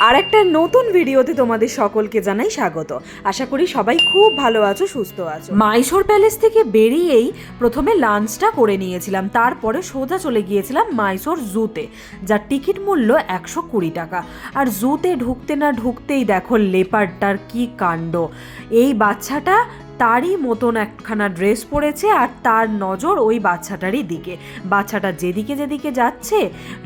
আর একটা নতুন ভিডিওতে তোমাদের সকলকে জানাই স্বাগত। আশা করি সবাই খুব ভালো আছো, সুস্থ আছো। মাইশোর প্যালেস থেকে বেরিয়েই প্রথমে লাঞ্চটা করে নিয়েছিলাম, তারপরে সোজা চলে গিয়েছিলাম মাইশোর জুতে, যার টিকিট মূল্য 120 টাকা। আর জুতে ঢুকতে না ঢুকতেই দেখো লেপার্ডটার কি কাণ্ড। এই বাচ্চাটা তারই মতন একখানা ড্রেস পরেছে আর তার নজর ওই বাচ্চাটারই দিকে। বাচ্চাটা যেদিকে যেদিকে যাচ্ছে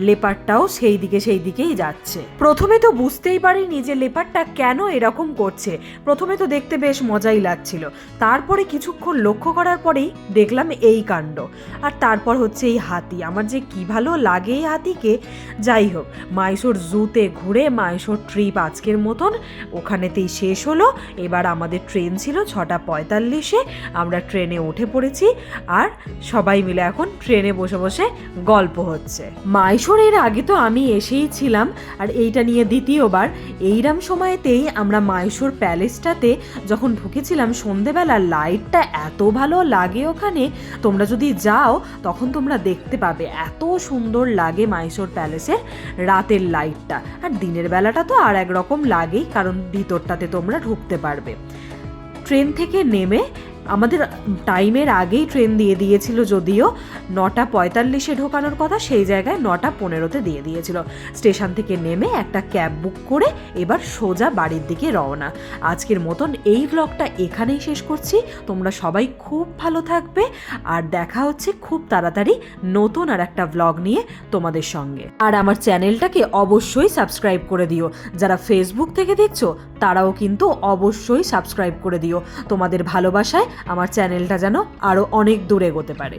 লেপারটাও সেই দিকেই যাচ্ছে। প্রথমে তো বুঝতেই পারিনি যে লেপারটা কেন এরকম করছে। প্রথমে তো দেখতে বেশ মজাই লাগছিল, তারপরে কিছুক্ষণ লক্ষ্য করার পরেই দেখলাম এই কাণ্ড। আর তারপর হচ্ছে এই হাতি, আমার যে কি ভালো লাগে এই হাতিকে। যাই হোক, মাইশোর জুতে ঘুরে মাইশোর ট্রিপ আজকের মতন ওখানেতেই শেষ হলো। এবার আমাদের ট্রেন ছিল 6:45-এ, আমরা ট্রেনে উঠে পড়েছি আর সবাই মিলে এখন ট্রেনে বসে বসে গল্প হচ্ছে। মাইশোর এর আগে তো আমি এসেই ছিলাম, আর এইটা নিয়ে দ্বিতীয়বার। এইরকম সময়তেই আমরা মাইশোর প্যালেসটাতে যখন ঢুকেছিলাম, সন্ধেবেলা লাইটটা এত ভালো লাগে ওখানে। তোমরা যদি যাও তখন তোমরা দেখতে পাবে এত সুন্দর লাগে মাইশোর প্যালেসের রাতের লাইটটা। আর দিনের বেলাটা তো আর একরকম লাগেই, কারণ ভিতরটাতে তোমরা ঢুকতে পারবে। ট্রেন থেকে নেমে আমাদের টাইমের আগেই ট্রেন দিয়ে দিয়েছিল, যদিও 9:45-এ ঢোকানোর কথা, সেই জায়গায় 9:15-তে দিয়ে দিয়েছিল। স্টেশন থেকে নেমে একটা ক্যাব বুক করে এবার সোজা বাড়ির দিকে রওনা। আজকের মতন এই ব্লগটা এখানেই শেষ করছি। তোমরা সবাই খুব ভালো থাকবে, আর দেখা হচ্ছে খুব তাড়াতাড়ি নতুন আর একটা ব্লগ নিয়ে তোমাদের সঙ্গে। আর আমার চ্যানেলটাকে অবশ্যই সাবস্ক্রাইব করে দিও। যারা ফেসবুক থেকে দেখছো তারাও কিন্তু অবশ্যই সাবস্ক্রাইব করে দিও। তোমাদের ভালোবাসায় আমার চ্যানেলটা যেন আরও অনেক দূর এগোতে পারে।